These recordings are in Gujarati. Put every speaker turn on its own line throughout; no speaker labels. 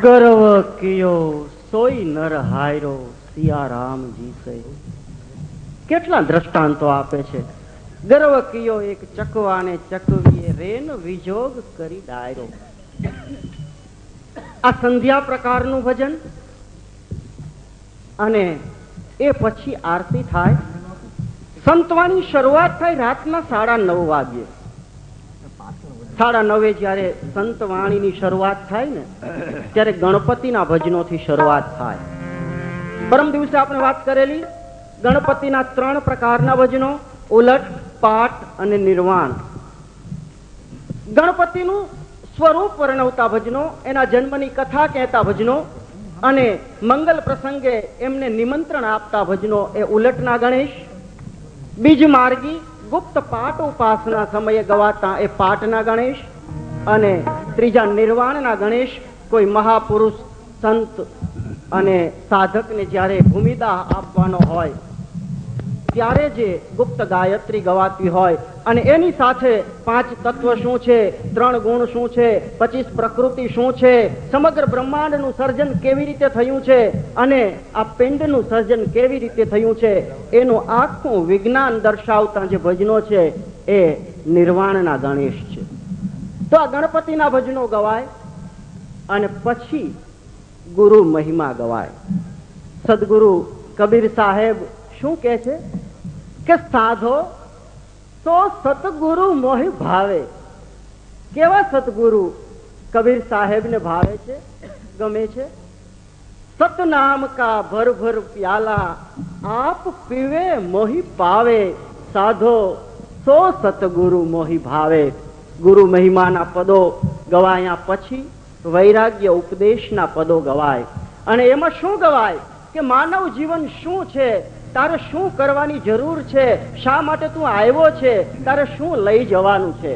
ગર્વ કિયો સોઈ નર હાયરો સિયારામજી સે. કેટલા દ્રષ્ટાંતો આપે છે. ગર્વ કિયો એક ચકવાને ચકવીએ રેન વિજોગ કરી ડાયરો. આ સંધ્યા પ્રકારનું ભજન, અને એ પછી આરતી થાય. સંતવાની શરૂઆત થાય રાતના 9:30 વાગ્યે. 9:30 જયારે સંતવાણીની શરૂઆત થાય ને, ત્યારે ગણપતિના ભજનોથી શરૂઆત થાય. પરમ દિવસે આપણે વાત કરેલી ગણપતિના 3 પ્રકારના ભજનો, ઉલટ, પાઠ અને નિર્વાણ. ગણપતિનું સ્વરૂપ વર્ણવતા ભજનો, એના જન્મની કથા કહેતા ભજનો અને મંગલ પ્રસંગે એમને નિમંત્રણ આપતા ભજનો એ ઉલટના ગણેશ. બીજ માર્ગી ગુપ્ત પાઠ ઉપાસના સમયે ગવાતા એ પાઠના ગણેશ. અને ત્રીજા નિર્વાણના ગણેશ, કોઈ મહાપુરુષ સંત અને સાધકને જ્યારે ભૂમિદાહ આપવાનો હોય ત્યારે જે ગુપ્ત ગાયત્રી ગવાતી હોય, અને એની સાથે 5 તત્વ શું છે, 3 ગુણ શું છે, 25 પ્રકૃતિ શું છે, સમગ્ર બ્રહ્માંડનું સર્જન કેવી રીતે થયું છે અને આ પિંડનું સર્જન કેવી રીતે થયું છે, એનું આખું વિજ્ઞાન દર્શાવતા જે ભજનો છે એ નિર્વાણના ગણેશ છે. તો આ ગણપતિના ભજનો ગવાય અને પછી ગુરુ મહિમા ગવાય. સદગુરુ કબીર સાહેબ શું કહે છે કે સાધો તો સતગુરુ મોહી ભાવે. કેવા સતગુરુ કબીર સાહેબ ને ભાવે છે, ગમે છે? સતનામ કા ભર ભર પ્યાલા આપ પીવે મોહી પાવે. સાધો સો સતગુરુ મોહી ભાવે. ગુરુ મહિમાના પદો ગવાયા પછી વૈરાગ્ય ઉપદેશના પદો ગવાય. અને એમાં શું ગવાય કે માનવ જીવન શું છે, તારે શું કરવાની જરૂર છે, શા માટે તું આવ્યો છે, તારે શું લઈ જવાનું છે.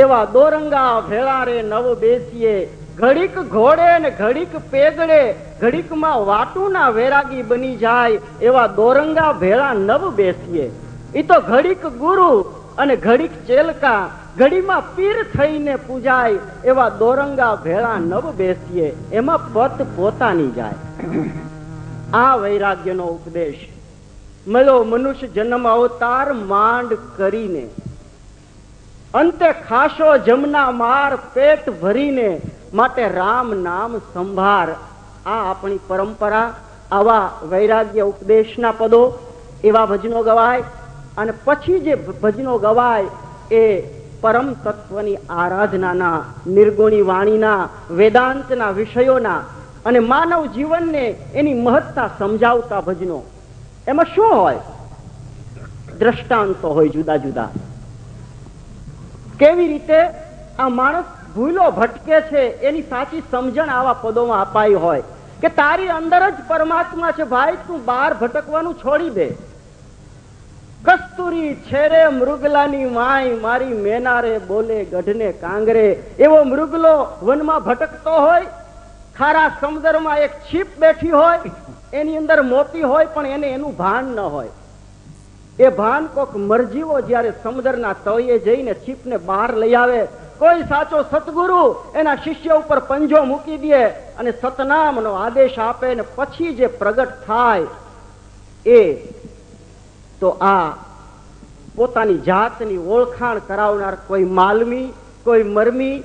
એવા દોરંગા ભેળા રે નવ બેસીએ, ઘડીક ઘોડે ને ઘડીક પેગડે, ઘડીકમાં વાટુના વૈરાગી બની જાય. એવા દોરંગા ભેળા નવ બેસીએ. એ તો ઘડીક ગુરુ અને ઘડીક ચેલકા, ઘડીમાં પીર થઈને પૂજાય. એવા દોરંગા ભેળા નવ બેસીએ, એમાં પત પોતાની જાય. આ વૈરાગ્યનો ઉપદેશ મળ્યો મનુષ્ય જન્મ અવતાર માંડ કરીને, અંતે ખાશો જમના માર પેટ ભરીને, માટે રામ નામ સંભાર. આ આપણી પરંપરા. આવા વૈરાગ્ય ઉપદેશના પદો, એવા ભજનો ગવાય. અને પછી જે ભજનો ગવાય એ પરમ તત્વની આરાધનાના, નિર્ગુણી વાણીના, વેદાંતના વિષયોના અને માનવ જીવનને એની મહત્તા સમજાવતા ભજનો. એમાં શું હોય? દ્રષ્ટાંતો હોય જુદા જુદા. કેવી રીતે આ માણસ ભૂલો ભટકે છે એની સાચી સમજણ આવા પદોમાં અપાઈ હોય કે તારી અંદર જ પરમાત્મા છે ભાઈ, તું બહાર ભટકવાનું છોડી દે. કસ્તુરી છેરે મૃગલાની માય, મારી મેનારે બોલે ગઢને કાંગરે. એવો મૃગલો વનમાં ભટકતો હોય, ખારા સમુદ્રમાં એક છીપ બેઠી હોય, એની અંદર મોતી હોય પણ એને એનું ભાન ન હોય. એ ભાન કોક મરજીવો જયારે સમુદ્રના તળિયે જઈને છીપને બહાર લઈ આવે, કોઈ સાચો સતગુરુ એના શિષ્ય ઉપર પંજો મૂકી દે અને સતનામનો આદેશ આપે ને પછી જે પ્રગટ થાય એ તો આ પોતાની જાતની ઓળખાણ કરાવનાર કોઈ માલમી, કોઈ મરમી,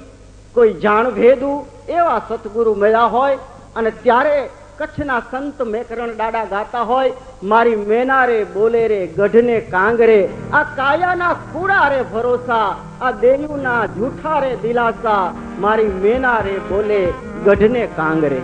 કોઈ જાણભેદુ એવા સતગુરુ મળ્યા હોય. અને ત્યારે કચ્છના સંત મેકરણ દાડા ગાતા હોય, મારી મેનારે બોલે રે ગઢને કાંગરે. આ કાયાના કુડા રે ભરોસા, આ દેયુના જૂઠા રે દિલાસા, મારી મેનારે બોલે ગઢને કાંગરે.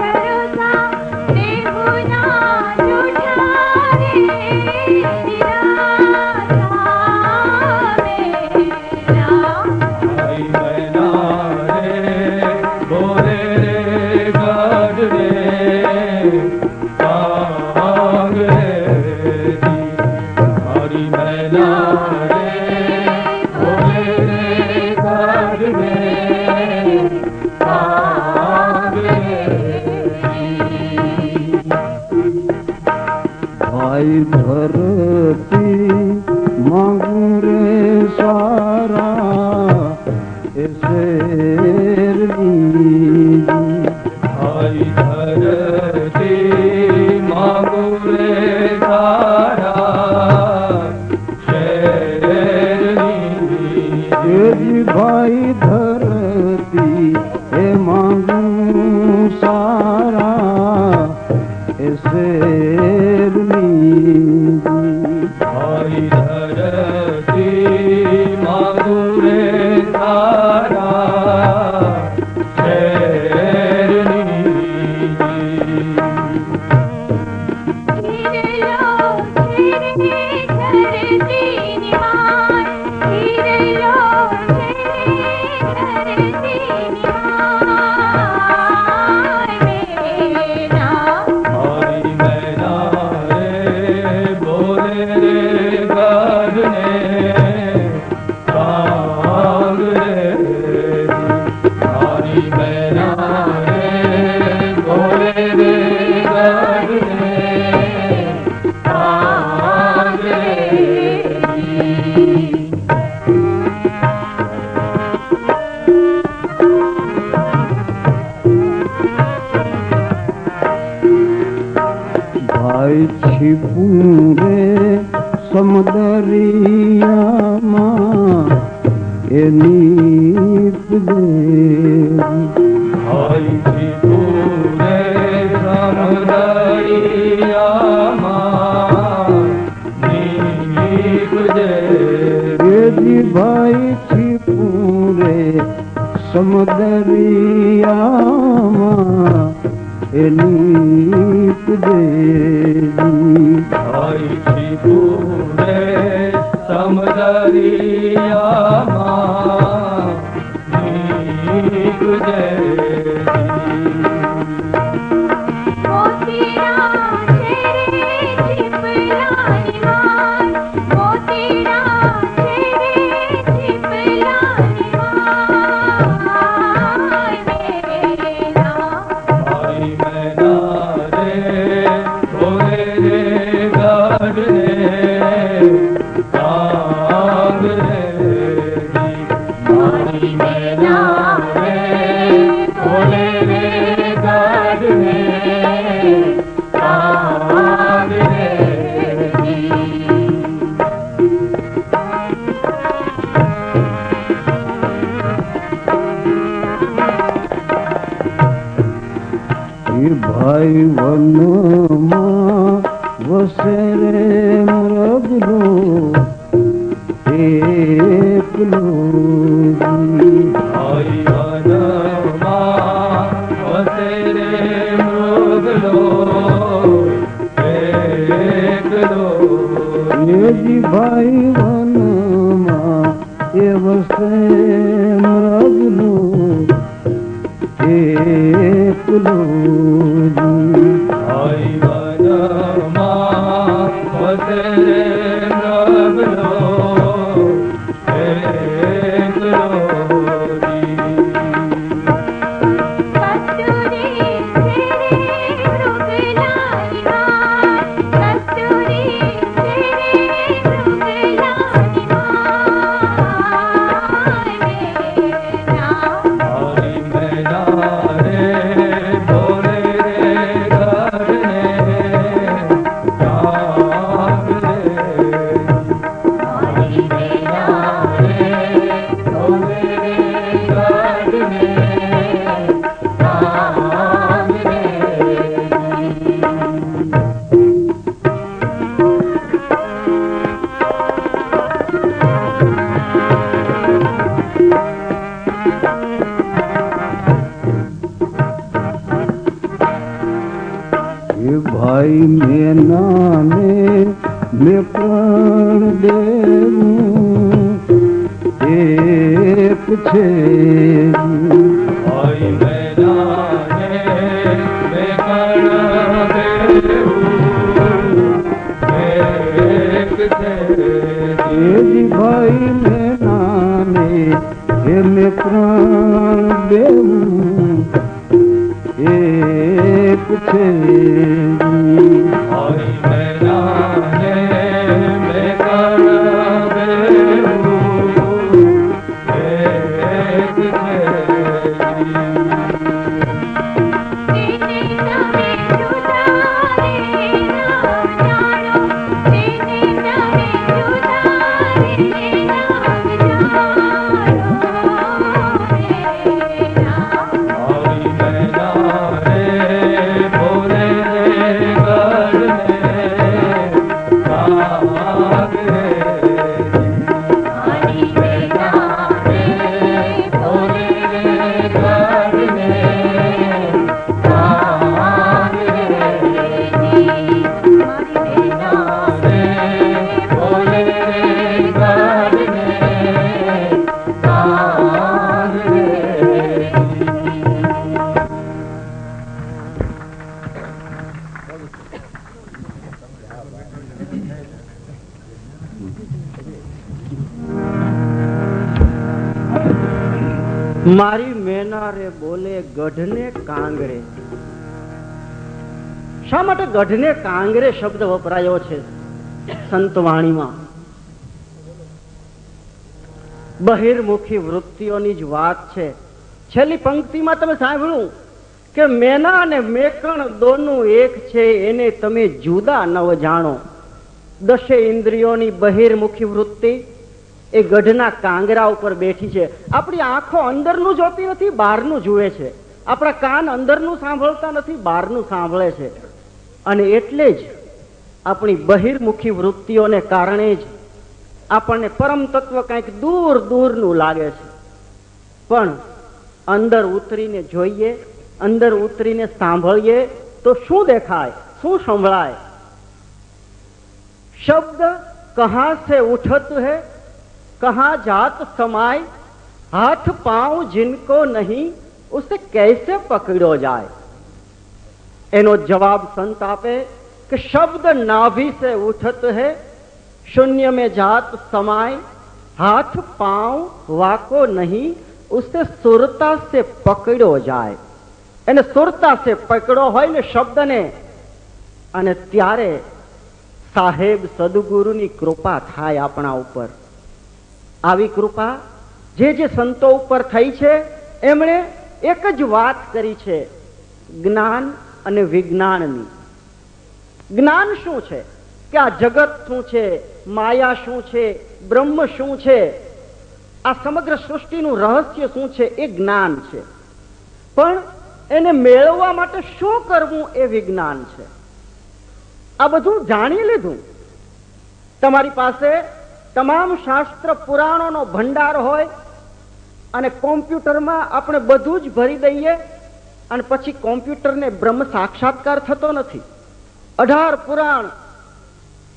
ભરોસા દેવુના જૂઠા धरती मांगू रे सारा ऐसे
भाई धरती मांगू रे सारा
जी भाई धरती ए मांगू सारा ऐसे
भाई धरती मांगू रे सारा
छिपूरे समुदरिया नीप दे
भाई छिपूरे समुदरिया नीप दे
जी भाई छिपूरे समुदरिया नीप दे
भाई छिपूरे समुदरिया नीप दे
भाई वन वसरे मृगलो एक लो
भाई वन वसरे मृगलो एक लो
ये जी भाई वन ये वसे मृगलो एक लो
भाई वन वसरे मृगलो एक लो
भाई मैं नाने मैं प्राण देऊं एक छे
भाई मैं नाने मैं प्राण
जी भाई मैं नाने हे मैं प्राण देऊं एक छे
भाई मैं नाने मैं प्राण देऊं एक छे
મારી મેના રે બોલે ગઢને કાંગરે. શા માટે ગઢને કાંગરે શબ્દ વપરાયો છે સંતવાણીમાં? બહિર્મુખી વૃત્તિઓની જ વાત છે. છેલ્લી પંક્તિમાં તમે સાંભળ્યું કે મેના અને મેકણ દોનું એક છે, એને તમે જુદા નવ જાણો. દશે ઇન્દ્રિયોની બહિર્મુખી વૃત્તિ એ ગઢના કાંગરા ઉપર બેઠી છે. આપણી આંખો અંદરનું જોતી નથી, બહારનું જુએ છે. આપણા કાન અંદરનું સાંભળતા નથી, બહારનું સાંભળે છે. અને એટલે જ આપણી બહિર્મુખી વૃત્તિઓને કારણે જ આપણને પરમ તત્વ કંઈક દૂર દૂરનું લાગે છે. પણ અંદર ઉતરીને જોઈએ, અંદર ઉતરીને સાંભળીએ તો શું દેખાય, શું સંભળાય? શબ્દ કહાં સે ઉઠત હૈ, कहाँ जात समाय, हाथ पांव जिनको नहीं उसे कैसे पकड़ो जाए. एनो जवाब संत आपे कि शब्द नाभि से उठत है, शून्य में जात समाय, हाथ पांव वाको नहीं उसे सुरता से पकड़ो जाए. એને સુરતા સે પકડો હોય ને શબ્દને, અને ત્યારે સાહેબ સદગુરુની કૃપા થાય આપણા ઉપર. આવી કૃપા જે સંતો ઉપર થઈ છે એમણે એક જ વાત કરી છે, જ્ઞાન અને વિજ્ઞાનની. જ્ઞાન શું છે કે આ જગત શું છે, માયા શું છે, બ્રહ્મ શું છે, આ સમગ્ર સૃષ્ટિનું રહસ્ય શું છે, એ જ્ઞાન છે. પણ એને મેળવવા માટે શું કરવું એ વિજ્ઞાન છે. આ બધું જાણી લીધું, તમારી પાસે તમામ શાસ્ત્ર પુરાણોનો ભંડાર હોય અને કોમ્પ્યુટરમાં આપણે બધું જ ભરી દઈએ અને પછી કોમ્પ્યુટરને બ્રહ્મ સાક્ષાત્કાર થતો નથી. 18 પુરાણ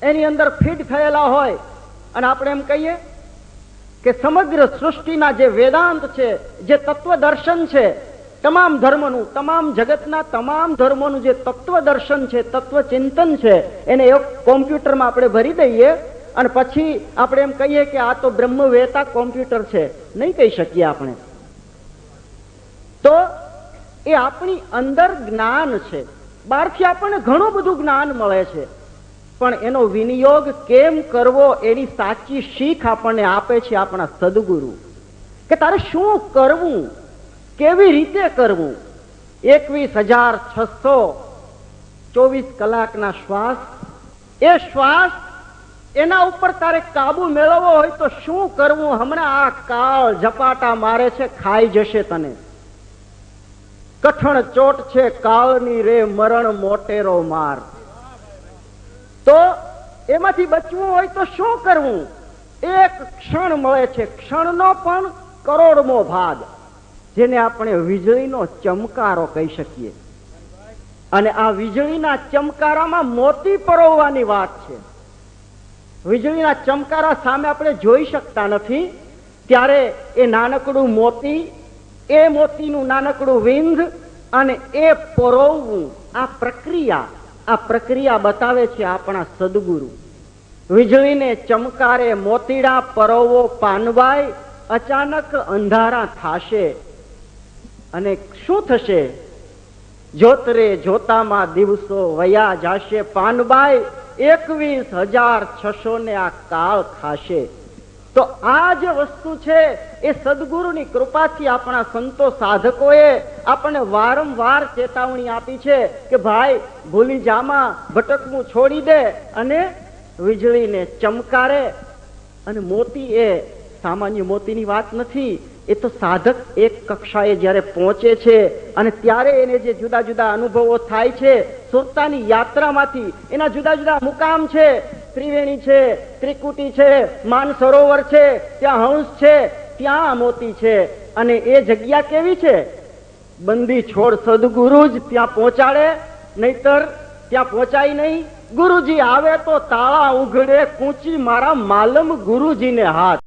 એની અંદર ફીડ થયેલા હોય અને આપણે એમ કહીએ કે સમગ્ર સૃષ્ટિના જે વેદાંત છે, જે તત્વદર્શન છે, તમામ ધર્મનું, તમામ જગતના તમામ ધર્મોનું જે તત્વદર્શન છે, તત્વચિંતન છે, એને એક કોમ્પ્યુટરમાં આપણે ભરી દઈએ અને પછી આપણે એમ કહીએ કે આ તો બ્રહ્મવેતા કોમ્પ્યુટર છે. નહીં કહી શકીએ આપણે. તો એ આપણી અંદર જ્ઞાન છે. બહારથી આપણને ઘણું બધું જ્ઞાન મળે છે, પણ એનો વિનિયોગ કેમ કરવો એની સાચી શીખ આપણને આપે છે આપણા સદગુરુ. કે તારે શું કરવું, કેવી રીતે કરવું. 21,624 કલાકના શ્વાસ, એ શ્વાસ એના ઉપર તારે કાબુ મેળવવો હોય તો શું કરવું? હમણાં આ કાળ ઝપાટા મારે છે, ખાઈ જશે તને. કઠણ ચોટ છે કાળની રે, મરણ મોટેરો માર. તો એમાંથી બચવું હોય તો શું કરવું? એક ક્ષણ મળે છે, ક્ષણનો પણ કરોડમો ભાગ, જેને આપણે વીજળીનો ચમકારો કહી શકીએ. અને આ વીજળીના ચમકારામાં મોતી પરોવવાની વાત છે. વીજળીના ચમકારા સામે આપણે જોઈ શકતા નથી, ત્યારે એ નાનકડું મોતી, એ મોતીનું નાનકડું વિંધ અને એ પરોવવું, આ પ્રક્રિયા આ પ્રક્રિયા બતાવે છે આપણા સદગુરુ. વીજળીને ચમકારે મોતીડા પરોવો પાનબાઈ, અચાનક અંધારા થાશે. અને શું થશે? જોતરે જોતામાં દિવસો વયા જાશે. પાનબાઈ 21,600 આ કાળ ખાશે. તો આ જે વસ્તુ છે એ સદગુરુની કૃપાથી આપણા સંતો સાધકોએ આપણને વારંવાર ચેતવણી આપી છે કે ભાઈ ભૂલી જામાં, ભટકવું છોડી દે અને વીજળીને ચમકારે. અને મોતી એ સામાન્ય મોતીની વાત નથી. એ તો સાધક એક કક્ષાએ જ્યારે પહોંચે છે અને ત્યારે એને જે જુદા જુદા અનુભવો થાય છે, સુરતાની યાત્રામાંથી એના જુદા જુદા મુકામ છે. ત્રિવેણી છે, ત્રિકુટી છે, માનસરોવર છે, ત્યાં હંસ છે, ત્યાં મોતી છે. અને એ જગ્યા કેવી છે? બંદી છોડ સદગુરુ જ ત્યાં પહોંચાડે, નહીતર ત્યાં પહોંચાય નહીં. ગુરુજી આવે તો તાળા ઉઘડે, કૂંચી મારા માલમ ગુરુજીને હાથ.